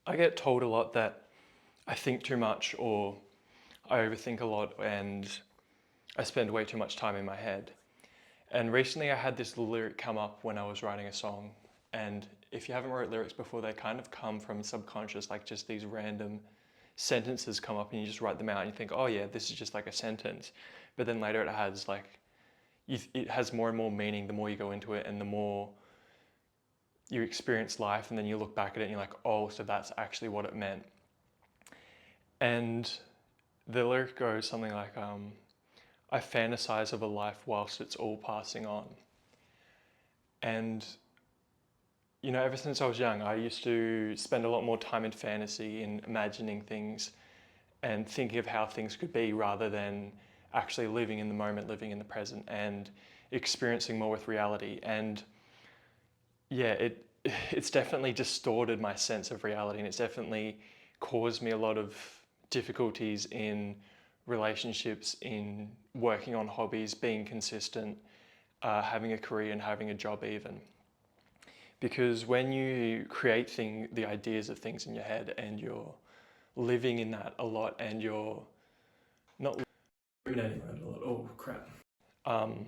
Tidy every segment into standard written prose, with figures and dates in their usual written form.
I get told a lot that I think too much or I overthink a lot and I spend way too much time in my head. And recently I had this lyric come up when I was writing a song. And if you haven't wrote lyrics before, they kind of come from subconscious, like just these random sentences come up and you just write them out and you think, oh yeah, this is just like a sentence. But then later it has it has more and more meaning the more you go into it and the more you experience life, and then you look back at it and you're like, oh, so that's actually what it meant. And the lyric goes something like, I fantasize of a life whilst it's all passing on. And, ever since I was young, I used to spend a lot more time in fantasy, in imagining things and thinking of how things could be rather than actually living in the moment, living in the present and experiencing more with reality. And yeah, it's definitely distorted my sense of reality, and it's definitely caused me a lot of difficulties in relationships, in working on hobbies, being consistent, having a career and having a job even. Because when you create the ideas of things in your head and you're living in that a lot and you're not ruminating around a lot, oh crap, um,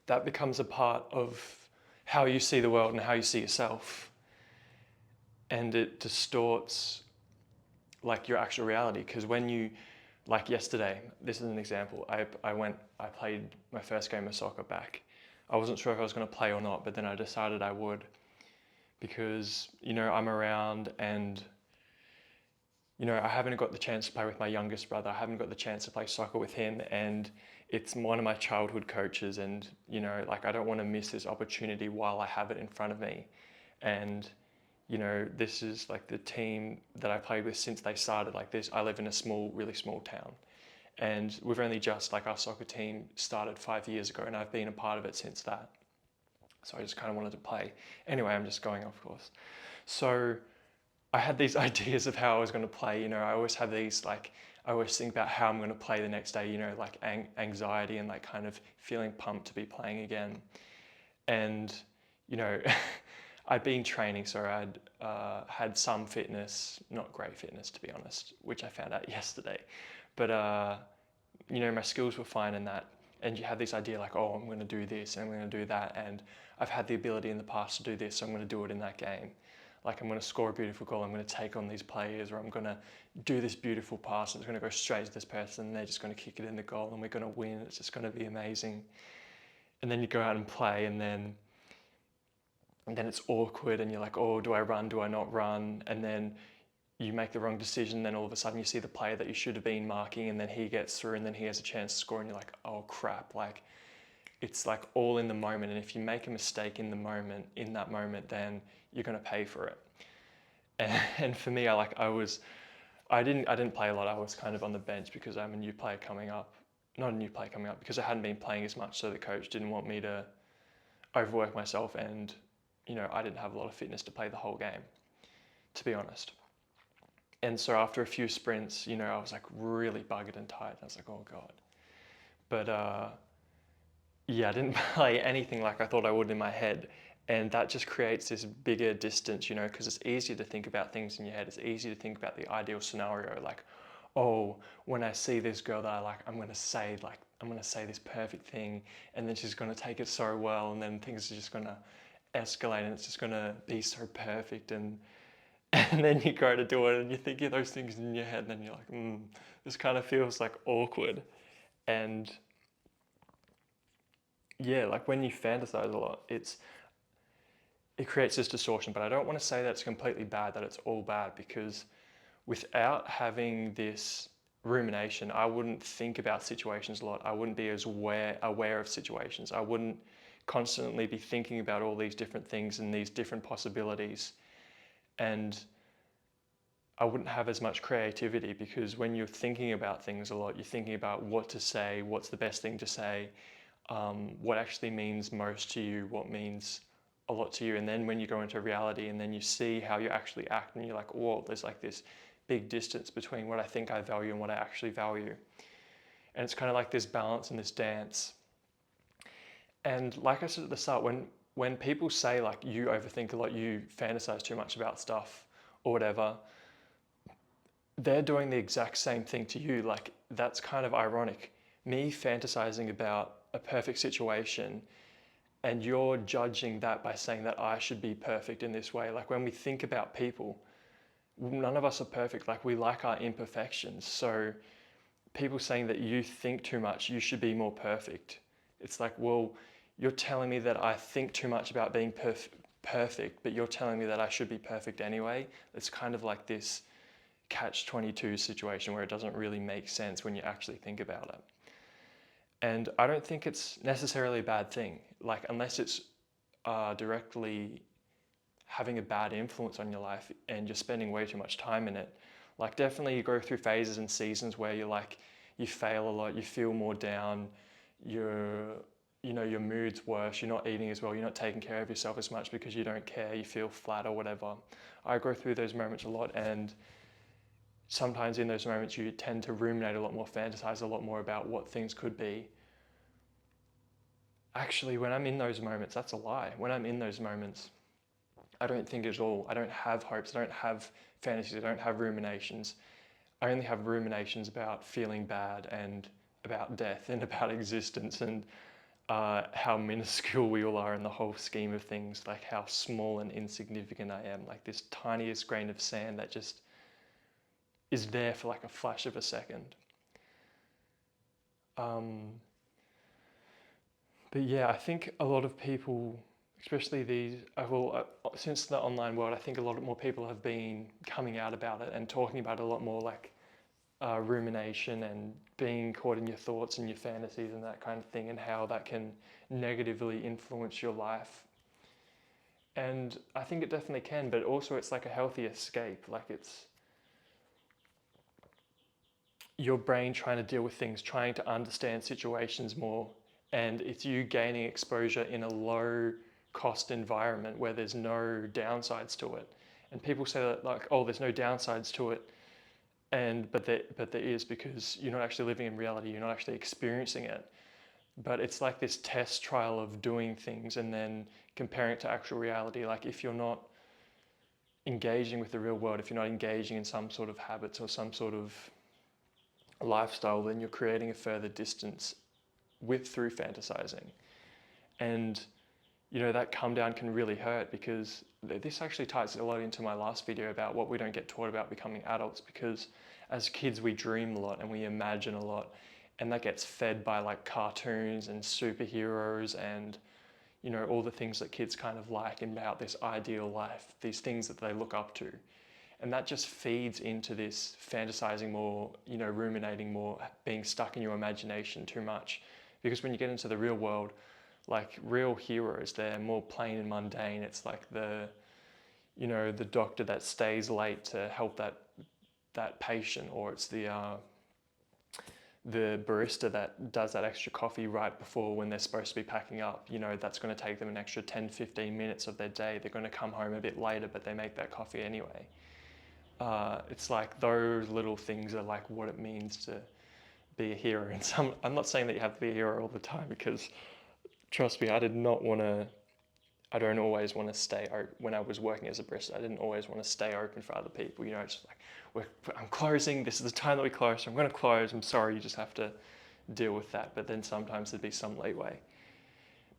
that becomes a part of how you see the world and how you see yourself. And it distorts like your actual reality, because when you, like yesterday, this is an example, I played my first game of soccer back. I wasn't sure if I was going to play or not, but then I decided I would, because I'm around and I haven't got the chance to play with my youngest brother. I haven't got the chance to play soccer with him, and it's one of my childhood coaches, and like I don't want to miss this opportunity while I have it in front of me. And this is like the team that I played with since they started like this. I live in a small, really small town, and we've only just, like, our soccer team started 5 years ago, and I've been a part of it since that. So I just kind of wanted to play. Anyway, I'm just going off course. So I had these ideas of how I was going to play. I always have these, like, I always think about how I'm going to play the next day, like anxiety and like kind of feeling pumped to be playing again. And, you know, I'd been training, so I'd had some fitness, not great fitness to be honest, which I found out yesterday. But, my skills were fine in that. And you have this idea like, oh, I'm going to do this and I'm going to do that. And I've had the ability in the past to do this, so I'm going to do it in that game. Like, I'm going to score a beautiful goal, I'm going to take on these players, or I'm going to do this beautiful pass and it's going to go straight to this person and they're just going to kick it in the goal and we're going to win. It's just going to be amazing. And then you go out and play, and then it's awkward and you're like, oh, do I run, do I not run? And then you make the wrong decision, then all of a sudden you see the player that you should have been marking and then he gets through and then he has a chance to score and you're like, oh crap. Like, it's like all in the moment, and if you make a mistake in that moment, then you're going to pay for it. And for me, I didn't play a lot. I was kind of on the bench because I'm a new player coming up. Not a new player coming up, because I hadn't been playing as much, so the coach didn't want me to overwork myself, and I didn't have a lot of fitness to play the whole game, to be honest. And so after a few sprints, I was like really buggered and tired. I was like, oh God. But yeah, I didn't play anything like I thought I would in my head. And that just creates this bigger distance, because it's easier to think about things in your head. It's easier to think about the ideal scenario, like, oh, when I see this girl that I like, I'm going to say this perfect thing, and then she's going to take it so well, and then things are just going to escalate, and it's just going to be so perfect, and then you go to do it, and you think of those things in your head, and then you're like, this kind of feels like awkward. And yeah, like when you fantasize a lot, it creates this distortion. But I don't want to say that it's completely bad, that it's all bad, because without having this rumination, I wouldn't think about situations a lot. I wouldn't be as aware of situations. I wouldn't constantly be thinking about all these different things and these different possibilities. And I wouldn't have as much creativity, because when you're thinking about things a lot, you're thinking about what to say, what's the best thing to say, what actually means most to you, what means a lot to you. And then when you go into reality and then you see how you actually act, and you're like, whoa, there's like this big distance between what I think I value and what I actually value. And it's kind of like this balance and this dance. And like I said at the start, when people say like you overthink a lot, you fantasize too much about stuff or whatever, they're doing the exact same thing to you. Like, that's kind of ironic. Me fantasizing about a perfect situation and you're judging that by saying that I should be perfect in this way. Like, when we think about people, none of us are perfect. Like, we like our imperfections. So people saying that you think too much, you should be more perfect. It's like, well, you're telling me that I think too much about being perfect, but you're telling me that I should be perfect anyway. It's kind of like this catch-22 situation where it doesn't really make sense when you actually think about it. And I don't think it's necessarily a bad thing, like, unless it's directly having a bad influence on your life and you're spending way too much time in it. Like, definitely you go through phases and seasons where you're like, you fail a lot, you feel more down, your mood's worse, you're not eating as well, you're not taking care of yourself as much because you don't care, you feel flat or whatever. I go through those moments a lot, and sometimes in those moments you tend to ruminate a lot more, fantasize a lot more about what things could be. Actually, when I'm in those moments, that's a lie. When I'm in those moments, I don't think at all. I don't have hopes, I don't have fantasies, I don't have ruminations. I only have ruminations about feeling bad and about death and about existence and how minuscule we all are in the whole scheme of things, like how small and insignificant I am, like this tiniest grain of sand that just is there for like a flash of a second. But yeah, I think a lot of people, especially since the online world, I think a lot more people have been coming out about it and talking about it a lot more, like rumination and being caught in your thoughts and your fantasies and that kind of thing, and how that can negatively influence your life. And I think it definitely can, but also it's like a healthy escape. Like, it's your brain trying to deal with things, trying to understand situations more, and it's you gaining exposure in a low cost environment where there's no downsides to it. And people say that, like, oh, there's no downsides to it, but there is, because you're not actually living in reality, you're not actually experiencing it. But it's like this test trial of doing things and then comparing it to actual reality. Like, if you're not engaging with the real world, if you're not engaging in some sort of habits or some sort of lifestyle, then you're creating a further distance through fantasizing. And that come down can really hurt, because this actually ties a lot into my last video about what we don't get taught about becoming adults, because as kids we dream a lot and we imagine a lot, and that gets fed by like cartoons and superheroes and all the things that kids kind of like about this ideal life, these things that they look up to. And that just feeds into this fantasizing more, ruminating more, being stuck in your imagination too much. Because when you get into the real world, like, real heroes, they're more plain and mundane. It's like the doctor that stays late to help that patient, or it's the barista that does that extra coffee right before when they're supposed to be packing up. That's going to take them an extra 10-15 minutes of their day. They're going to come home a bit later, but they make that coffee anyway. It's like those little things are like what it means to be a hero. And I'm not saying that you have to be a hero all the time, because trust me, I don't always want to stay open. When I was working as a barista, I didn't always want to stay open for other people. It's just like, I'm closing, this is the time that we close, so I'm going to close, I'm sorry, you just have to deal with that. But then sometimes there'd be some leeway.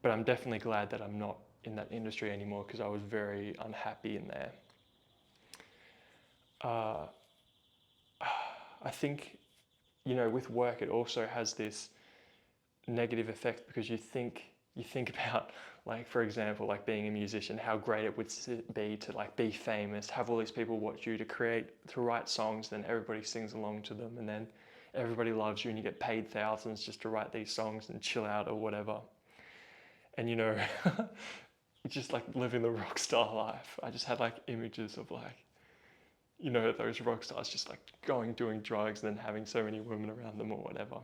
But I'm definitely glad that I'm not in that industry anymore, because I was very unhappy in there. I think, with work, it also has this negative effect, because you think about, like, for example, like being a musician, how great it would be to like be famous, have all these people watch you, to write songs, then everybody sings along to them, and then everybody loves you, and you get paid thousands just to write these songs and chill out or whatever. And just like living the rock star life. I just had like images of like, those rock stars just like doing drugs and then having so many women around them or whatever.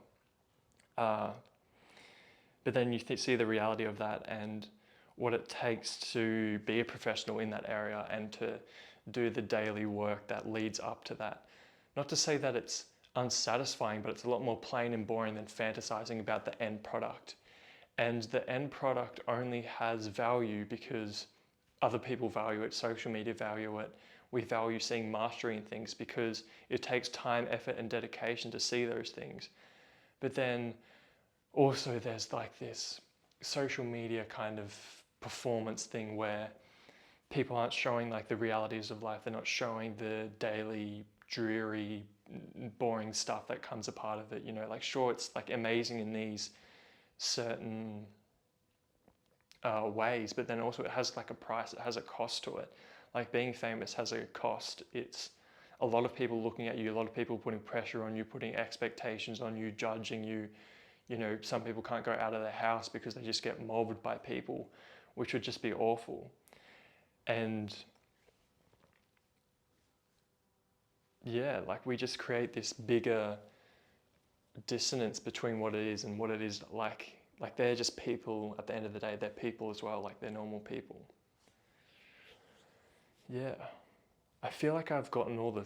But then you see the reality of that and what it takes to be a professional in that area and to do the daily work that leads up to that. Not to say that it's unsatisfying, but it's a lot more plain and boring than fantasizing about the end product. And the end product only has value because other people value it, social media value it. We value seeing mastery in things because it takes time, effort, and dedication to see those things. But then also there's like this social media kind of performance thing where people aren't showing like the realities of life. They're not showing the daily, dreary, boring stuff that comes a part of it. You know, like sure, it's like amazing in these certain ways, but then also it has like a price, it has a cost to it. Like being famous has a cost. It's a lot of people looking at you, a lot of people putting pressure on you, putting expectations on you, judging you. You know, some people can't go out of their house because they just get mobbed by people, which would just be awful. And yeah, like we just create this bigger dissonance between what it is and what it is like. Like they're just people at the end of the day, they're people as well, like they're normal people. Yeah. I feel like I've gotten all the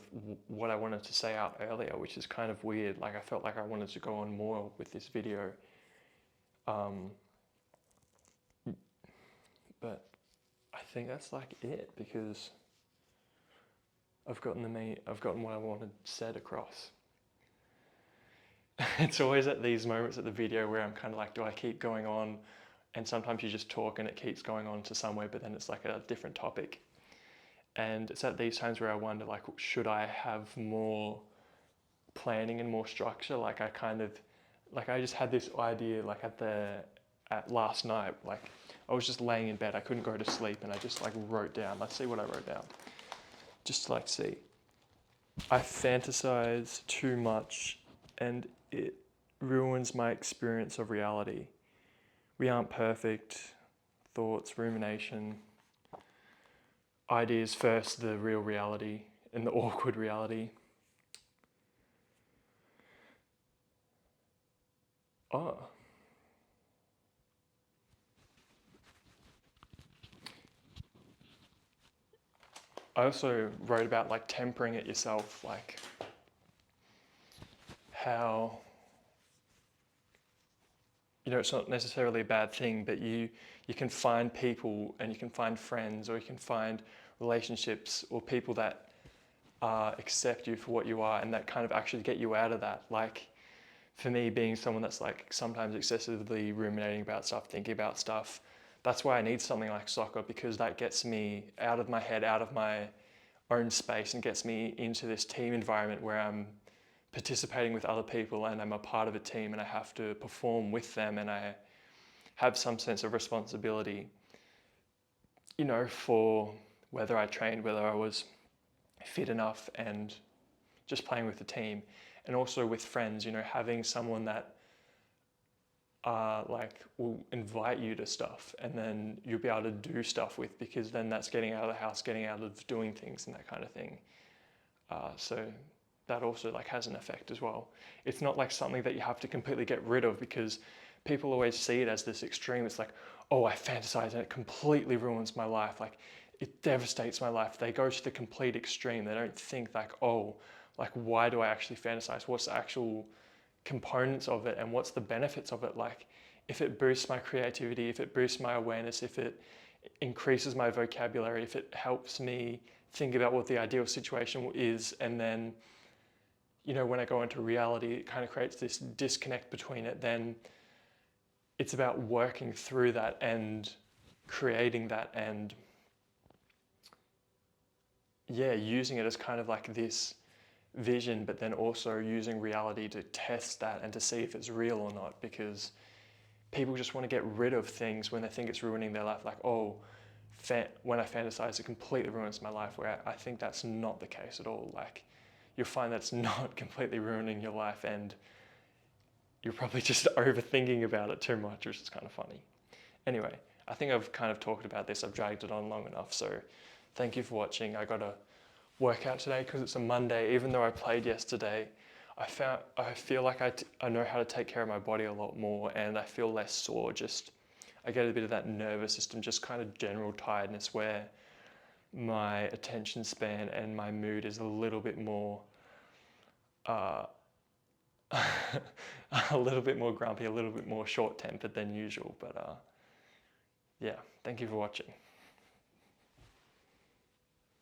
what I wanted to say out earlier, which is kind of weird. Like I felt like I wanted to go on more with this video. But I think that's like it because I've gotten what I wanted said across. It's always at these moments at the video where I'm kind of like, do I keep going on? And sometimes you just talk and it keeps going on to somewhere, but then it's like a different topic. And it's at these times where I wonder, like, should I have more planning and more structure? Like I just had this idea like at last night, like I was just laying in bed, I couldn't go to sleep, and I just like wrote down, let's see what I wrote down. Just to like see. I fantasize too much and it ruins my experience of reality. We aren't perfect. Thoughts, rumination, ideas first, the real reality and the awkward reality. Oh. I also wrote about like tempering it yourself, like how, you know, it's not necessarily a bad thing, but you can find people and you can find friends or you can find relationships or people that accept you for what you are and that kind of actually get you out of that. Like for me, being someone that's like sometimes excessively ruminating about stuff, thinking about stuff, that's why I need something like soccer, because that gets me out of my head, out of my own space, and gets me into this team environment where I'm participating with other people and I'm a part of a team and I have to perform with them and I have some sense of responsibility, you know, for whether I trained, whether I was fit enough, and just playing with the team. And also with friends, you know, having someone that like will invite you to stuff and then you'll be able to do stuff with, because then that's getting out of the house, getting out of doing things and that kind of thing. So that also like has an effect as well. It's not like something that you have to completely get rid of, because people always see it as this extreme. It's like, oh, I fantasize and it completely ruins my life. Like it devastates my life. They go to the complete extreme. They don't think like, oh, like why do I actually fantasize? What's the actual components of it and what's the benefits of it? Like if it boosts my creativity, if it boosts my awareness, if it increases my vocabulary, if it helps me think about what the ideal situation is, and then, you know, when I go into reality, it kind of creates this disconnect between it, then it's about working through that and creating that and yeah, using it as kind of like this vision, but then also using reality to test that and to see if it's real or not, because people just want to get rid of things when they think it's ruining their life. Like, oh, when I fantasize, it completely ruins my life, where I think that's not the case at all. Like, you'll find that's not completely ruining your life, and you're probably just overthinking about it too much, which is kind of funny. Anyway, I think I've kind of talked about this. I've dragged it on long enough, so thank you for watching. I got to work out today because it's a Monday. Even though I played yesterday, I feel like I know how to take care of my body a lot more, and I feel less sore. Just I get a bit of that nervous system, just kind of general tiredness, where my attention span and my mood is a little bit more a little bit more grumpy, a little bit more short-tempered than usual. But yeah, thank you for watching.